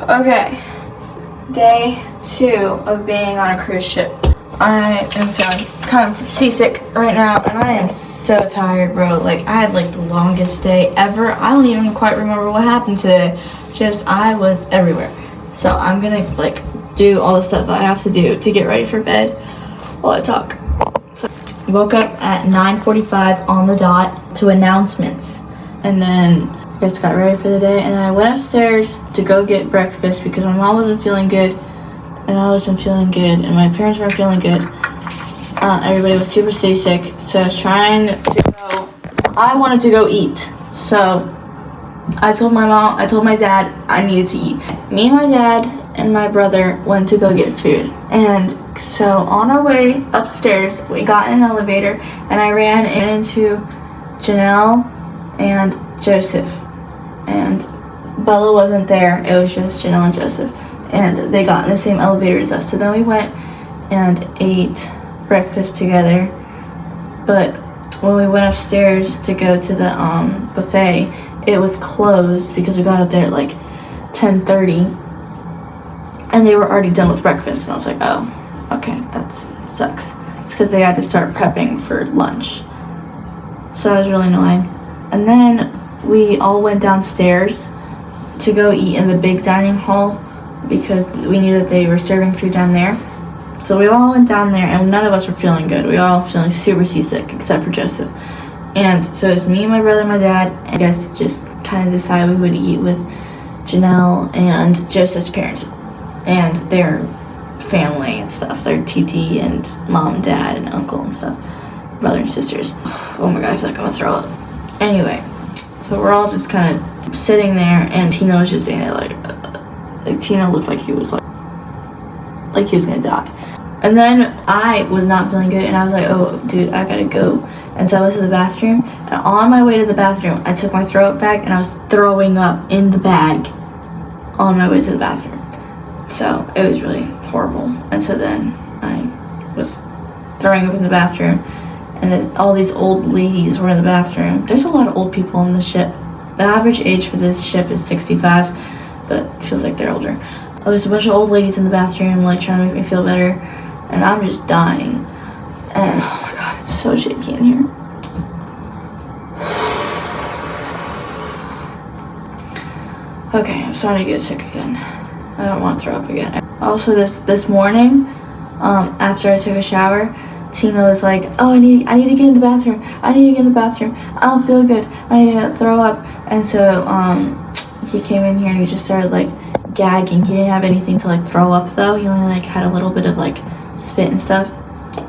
Okay, day 2 of being on a cruise ship. I am feeling kind of seasick right now, and I am so tired, bro. Like, I had like the longest day ever. I don't even quite remember what happened today. Just, I was everywhere. So I'm gonna like do all the stuff I have to do to get ready for bed while I talk. So I woke up at 9:45 on the dot to announcements, and then I just got ready for the day, and then I went upstairs to go get breakfast because my mom wasn't feeling good, and I wasn't feeling good, and my parents weren't feeling good. Everybody was super seasick, so I was trying to go. I wanted to go eat, so I told my dad I needed to eat. Me and my dad and my brother went to go get food, and so on our way upstairs, we got in an elevator, and I ran into Janelle and Joseph. And Bella wasn't there, it was just Janelle and Joseph, and they got in the same elevator as us. So then we went and ate breakfast together, but when we went upstairs to go to the buffet, it was closed because we got up there at like 10:30, and they were already done with breakfast, and I was like, oh, okay, that sucks. It's because they had to start prepping for lunch, so that was really annoying. And then we all went downstairs to go eat in the big dining hall because we knew that they were serving food down there. So we all went down there, and none of us were feeling good. We were all feeling super seasick except for Joseph. And so it was me, my brother, and my dad. And I guess just kind of decided we would eat with Janelle and Joseph's parents and their family and stuff, their TT and mom and dad and uncle and stuff, brother and sisters. Oh my god, I feel like I'm gonna throw up. Anyway, so we're all just kind of sitting there, and Tina was just saying it like Tina looked like he was he was gonna die. And then I was not feeling good, and I was like, oh dude, I gotta go. And so I went to the bathroom, and on my way to the bathroom, I took my throw up bag, and I was throwing up in the bag on my way to the bathroom. So it was really horrible. And so then I was throwing up in the bathroom, and all these old ladies were in the bathroom. There's a lot of old people on the ship. The average age for this ship is 65, but it feels like they're older. There's a bunch of old ladies in the bathroom, like, trying to make me feel better, and I'm just dying. And oh my god, it's so shaky in here. Okay, I'm starting to get sick again. I don't want to throw up again. Also, this morning, after I took a shower, Tina was like, oh, I need to get in the bathroom. I don't feel good. I throw up. And so he came in here, and he just started like gagging. He didn't have anything to like throw up though. He only like had a little bit of like spit and stuff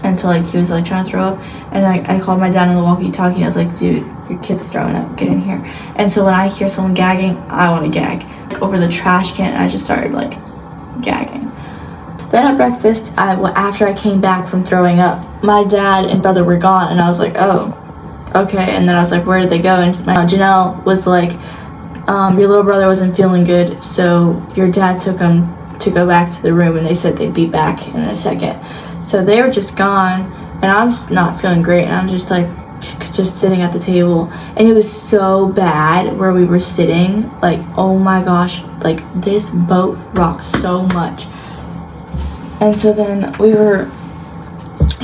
until like he was like trying to throw up. And I called my dad on the walkie-talkie. I was like, dude, your kid's throwing up, get in here. And so when I hear someone gagging, I want to gag. Like, over the trash can, I just started like gagging. Then at breakfast, after I came back from throwing up, my dad and brother were gone, and I was like, oh, okay. And then I was like, where did they go? And Janelle was like, your little brother wasn't feeling good, so your dad took him to go back to the room, and they said they'd be back in a second. So they were just gone, and I was not feeling great, and I'm just like, just sitting at the table, and it was so bad where we were sitting, like, oh my gosh, like, this boat rocks so much. And so then I'm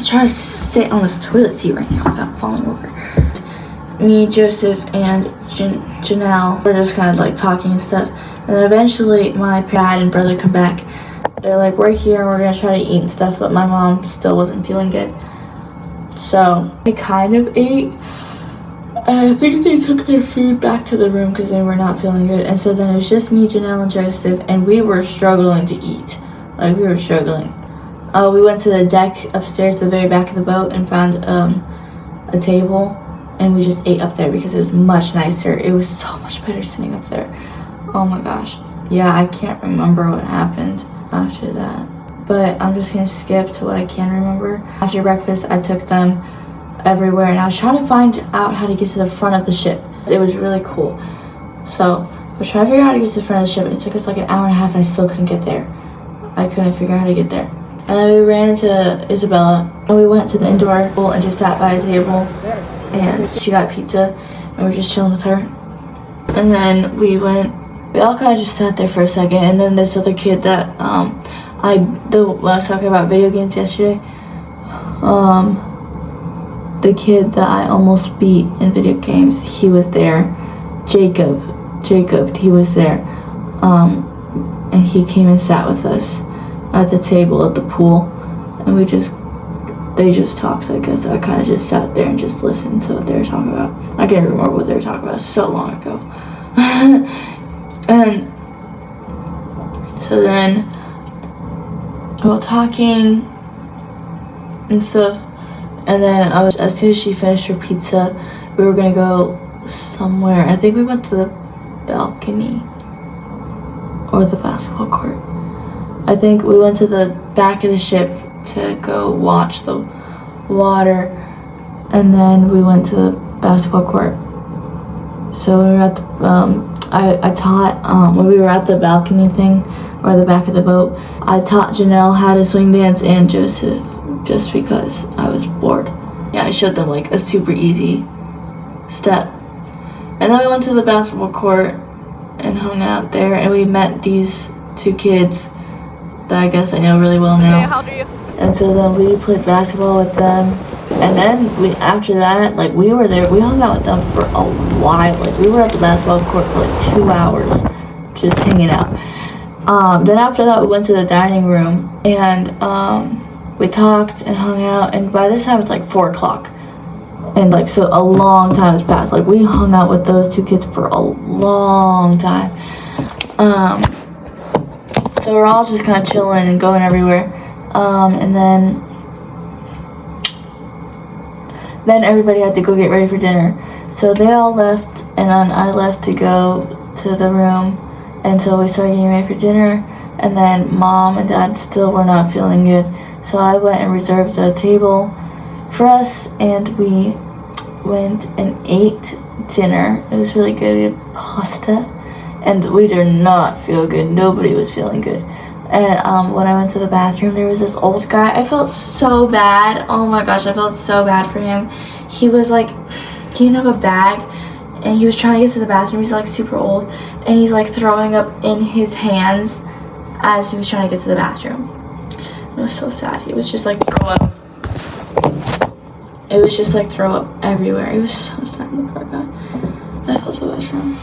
trying to sit on this toilet seat right now without falling over. Me, Joseph, and Janelle were just kind of like talking and stuff. And then eventually my dad and brother come back. They're like, we're here and we're gonna try to eat and stuff, but my mom still wasn't feeling good. So they kind of ate. And I think they took their food back to the room because they were not feeling good. And so then it was just me, Janelle, and Joseph, and we were struggling to eat. Like, we were struggling. We went to the deck upstairs to the very back of the boat and found a table, and we just ate up there because it was much nicer. It was so much better sitting up there. Oh my gosh. Yeah, I can't remember what happened after that, but I'm just gonna skip to what I can remember. After breakfast, I took them everywhere, and I was trying to find out how to get to the front of the ship. It was really cool. So I was trying to figure out how to get to the front of the ship, and it took us like an hour and a half, and I still couldn't get there. I couldn't figure out how to get there. And then we ran into Isabella, and we went to the indoor pool and just sat by a table, and she got pizza, and we were just chilling with her. And then we went we all kind of just sat there for a second, and then this other kid that when I was talking about video games yesterday, the kid that I almost beat in video games, he was there. Jacob, he was there, and he came and sat with us at the table at the pool, and they just talked, I guess. I kind of just sat there and just listened to what they were talking about. I can't remember what they were talking about, so long ago. And so then we were talking and stuff, and then as soon as she finished her pizza, we were gonna go somewhere. I think we went to the balcony or the basketball court. I think we went to the back of the ship to go watch the water, and then we went to the basketball court. So when we were at the when we were at the balcony thing, or the back of the boat, I taught Janelle how to swing dance and Joseph, just because I was bored. Yeah, I showed them like a super easy step. And then we went to the basketball court and hung out there, and we met these two kids that I guess I know really well now. Okay, how old are you? And so then we played basketball with them. And then after that, like, we were there, we hung out with them for a while. Like, we were at the basketball court for like 2 hours, just hanging out. Then after that, we went to the dining room, and we talked and hung out. And by this time, it's like 4 o'clock. And like, so a long time has passed. Like, we hung out with those two kids for a long time. So we're all just kind of chilling and going everywhere. And then everybody had to go get ready for dinner. So they all left, and then I left to go to the room until we started getting ready for dinner. And then Mom and Dad still were not feeling good. So I went and reserved a table for us, and we went and ate dinner. It was really good. We had pasta, and we did not feel good. Nobody was feeling good. And when I went to the bathroom, there was this old guy. I felt so bad. Oh my gosh, I felt so bad for him. He was like, he didn't have a bag, and he was trying to get to the bathroom. He's like super old, and he's like throwing up in his hands as he was trying to get to the bathroom. It was so sad. He was just like throw up. It was just like throw up everywhere. It was so sad. The poor guy. I felt so bad for him.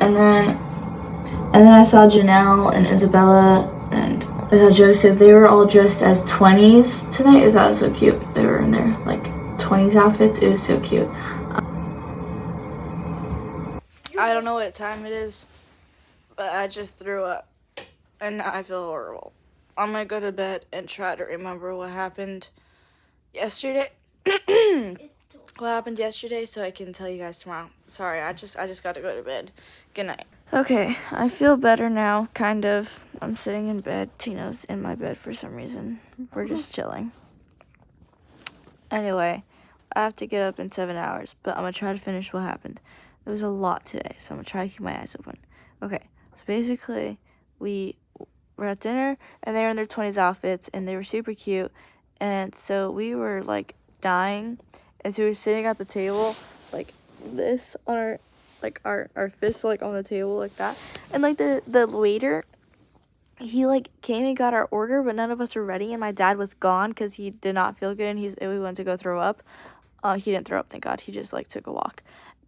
And then I saw Janelle and Isabella and I saw Joseph. They were all dressed as 20s tonight. I thought it was so cute. They were in their like 20s outfits. It was so cute. I don't know what time it is, but I just threw up and now I feel horrible. I'm gonna go to bed and try to remember what happened yesterday. What happened yesterday, so I can tell you guys tomorrow. Sorry, I just got to go to bed. Good night. Okay, I feel better now, kind of. I'm sitting in bed. Tino's in my bed for some reason. We're just chilling. Anyway, I have to get up in 7 hours, but I'm gonna try to finish what happened. There was a lot today, so I'm gonna try to keep my eyes open. Okay, so basically, we were at dinner, and they were in their 20s outfits, and they were super cute, and so we were like dying, and so we were sitting at the table like this on our fists like on the table like that, and like the waiter, he like came and got our order, but none of us were ready, and my dad was gone because he did not feel good, and we went to go throw up. He didn't throw up, thank God. He just like took a walk,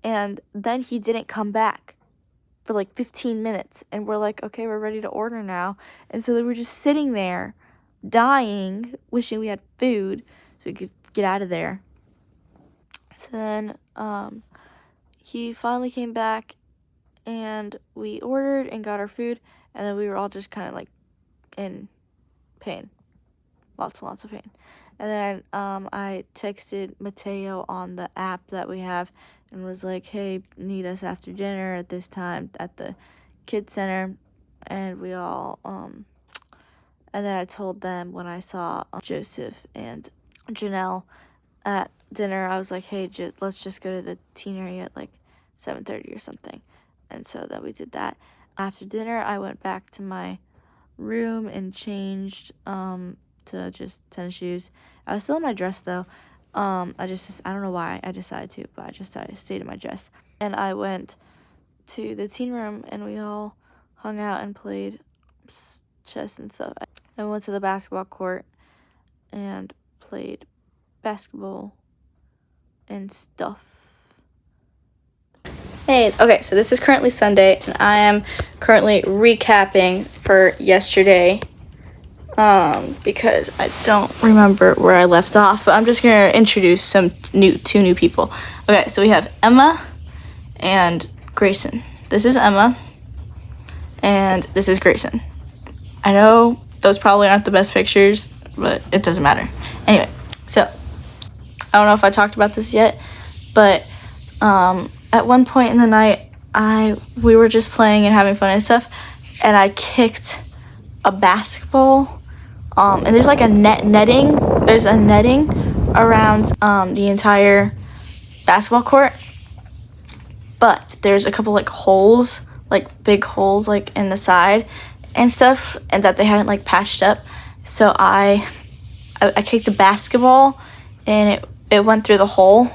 and then he didn't come back for like 15 minutes, and we're like, okay, we're ready to order now. And so we were just sitting there dying, wishing we had food so we could get out of there. So then he finally came back, and we ordered and got our food, and then we were all just kind of like in pain, lots and lots of pain. And then I texted Mateo on the app that we have and was like, hey, meet us after dinner at this time at the kids center. And we all and then I told them when I saw Joseph and Janelle at dinner, I was like, hey, let's just go to the teen area at like 7:30 or something. And so then we did that. After dinner, I went back to my room and changed to just tennis shoes. I was still in my dress though. I don't know why I decided to, but I stayed in my dress. And I went to the teen room, and we all hung out and played chess and stuff. I went to the basketball court and played basketball and stuff. Hey, okay, so this is currently Sunday, and I am currently recapping for yesterday because I don't remember where I left off, but I'm just going to introduce two new people. Okay, so we have Emma and Grayson. This is Emma, and this is Grayson. I know those probably aren't the best pictures, but it doesn't matter. Anyway, so I don't know if I talked about this yet, but at one point in the night, we were just playing and having fun and stuff, and I kicked a basketball, and there's like a netting. There's a netting around the entire basketball court, but there's a couple like holes, like big holes, like in the side and stuff, and that they hadn't like patched up. So I kicked a basketball, and it went through the hole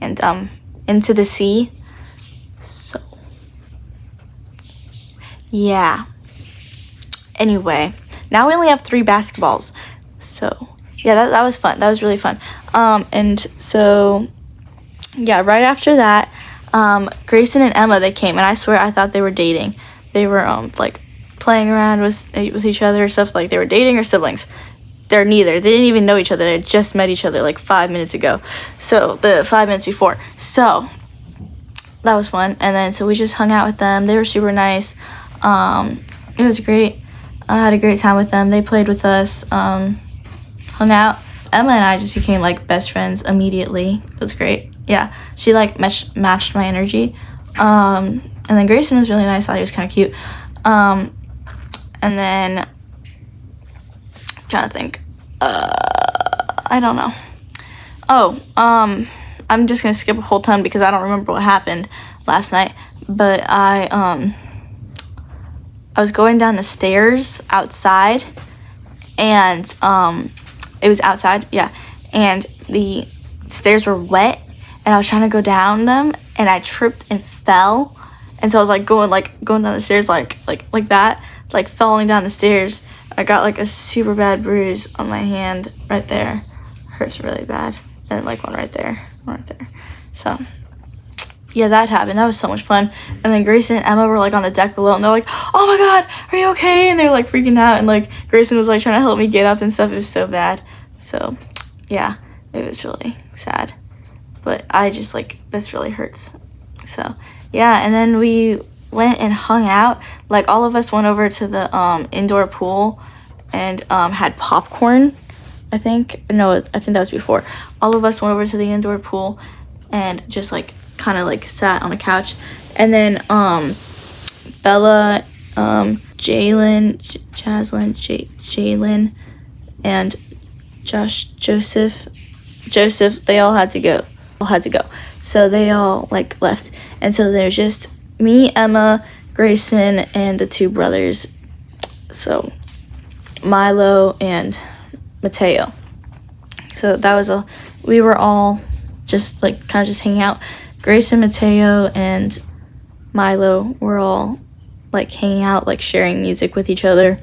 and into the sea. So yeah. Anyway, now we only have 3 basketballs. So yeah, that was fun. That was really fun. And so yeah, right after that, Grayson and Emma, they came, and I swear I thought they were dating. They were like playing around with each other or stuff, like they were dating or siblings. They're neither. They didn't even know each other. They had just met each other like 5 minutes ago. So the 5 minutes before. So that was fun. And then so we just hung out with them. They were super nice. It was great. I had a great time with them. They played with us, hung out. Emma and I just became like best friends immediately. It was great. Yeah, she like matched my energy. And then Grayson was really nice. I thought he was kind of cute. And then I'm trying to think. I don't know. Oh, I'm just gonna skip a whole ton because I don't remember what happened last night. But I was going down the stairs outside, and it was outside, yeah. And the stairs were wet, and I was trying to go down them, and I tripped and fell. And so I was like going down the stairs like that, like falling down the stairs. I got like a super bad bruise on my hand right there. Hurts really bad. And like one right there. So yeah, that happened. That was so much fun. And then Grayson and Emma were like on the deck below, and they're like, "Oh my god, are you okay?" And they're like freaking out, and like Grayson was like trying to help me get up and stuff. It was so bad. So yeah, it was really sad. But I just like, this really hurts. So yeah, and then we went and hung out. Like all of us went over to the indoor pool and had popcorn. I think that was before. All of us went over to the indoor pool and just like kind of like sat on a couch. And then Bella, Jalen, and Joseph, they all had to go. So they all like left. And so there's just me, Emma, Grayson, and the 2 brothers. So Milo and Mateo. So that was we were all just like kind of just hanging out. Grayson, Mateo, and Milo were all like hanging out, like sharing music with each other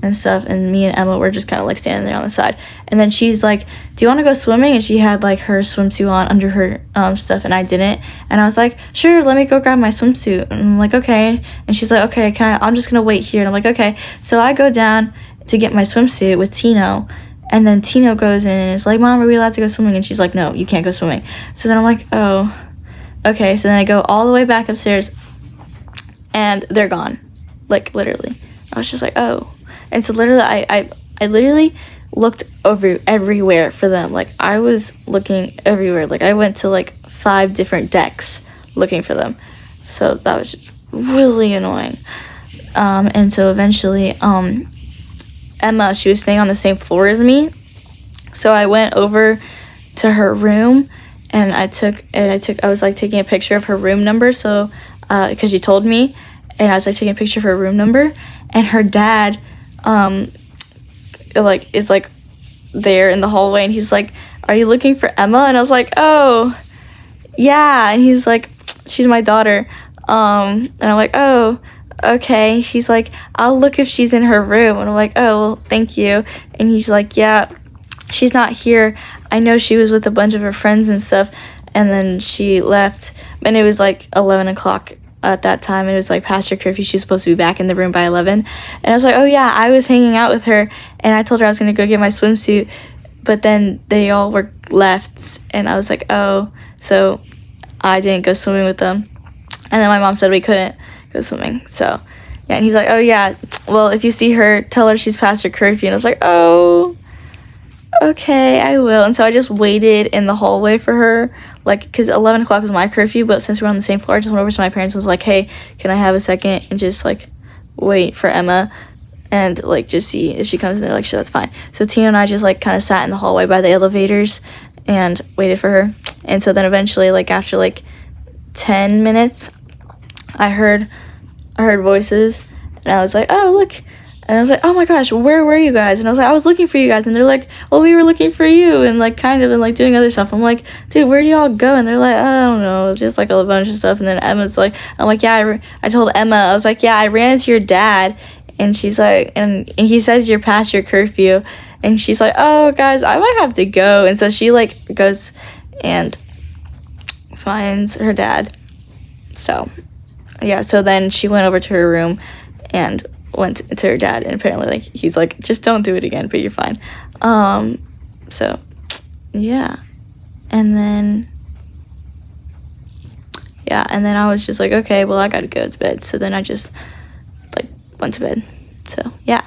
and stuff, and me and Emma were just kind of like standing there on the side. And then she's like, "Do you want to go swimming?" And she had like her swimsuit on under her stuff, and I didn't. And I was like, "Sure, let me go grab my swimsuit." And I'm like, "Okay." And she's like, "Okay, I'm just gonna wait here." And I'm like, "Okay." So I go down to get my swimsuit with Tino, and then Tino goes in and is like, "Mom, are we allowed to go swimming?" And she's like, "No, you can't go swimming." So then I'm like, "Oh, okay." So then I go all the way back upstairs, and they're gone, like literally. I was just like, "Oh." And so literally, I literally looked everywhere for them. Like, I was looking everywhere. Like, I went to, like, 5 different decks looking for them. So that was just really annoying. And so eventually, Emma, she was staying on the same floor as me. So I went over to her room, and I was, like, taking a picture of her room number. So, because she told me, and I was, like, taking a picture of her room number. And her dad, is like there in the hallway, and he's like, "Are you looking for Emma?" And I was like, "Oh, yeah." And he's like, "She's my daughter." And I'm like, "Oh, okay. She's like, I'll look if she's in her room. And I'm like, oh, well, thank you. And he's like, yeah, she's not here. I know she was with a bunch of her friends and stuff. And then she left. And it was like 11 o'clock at that time. It was like past her curfew. She was supposed to be back in the room by 11. And I was like, oh, yeah, I was hanging out with her. And I told her I was going to go get my swimsuit. But then they all were left. And I was like, oh, so I didn't go swimming with them. And then my mom said we couldn't go swimming. So, yeah. And he's like, oh, yeah, well, if you see her, tell her she's past her curfew. And I was like, oh, okay, I will. And so I just waited in the hallway for her, like, because 11 o'clock was my curfew, but since we were on the same floor, I just went over to my parents and was like, hey, can I have a second and just, like, wait for Emma and, like, just see if she comes in. They're like, sure, that's fine. So Tina and I just, like, kind of sat in the hallway by the elevators and waited for her. And so then eventually, like, after, like, 10 minutes, I heard voices, and I was like, oh, look. And I was like, oh my gosh, where were you guys? And I was like, I was looking for you guys. And they're like, well, we were looking for you, and like kind of, and like doing other stuff. I'm like, dude, where do y'all go? And they're like, I don't know, just like a bunch of stuff. And then Emma's like, I'm like, yeah, I told Emma, I was like, yeah, I ran into your dad. And she's like, and he says you're past your curfew. And she's like, oh, guys, I might have to go. And so she like goes and finds her dad. So, yeah, so then she went over to her room and went to her dad, and apparently like he's like, just don't do it again, but you're fine. So yeah, and then I was just like, okay, well, I gotta go to bed. So then I just like went to bed. So yeah.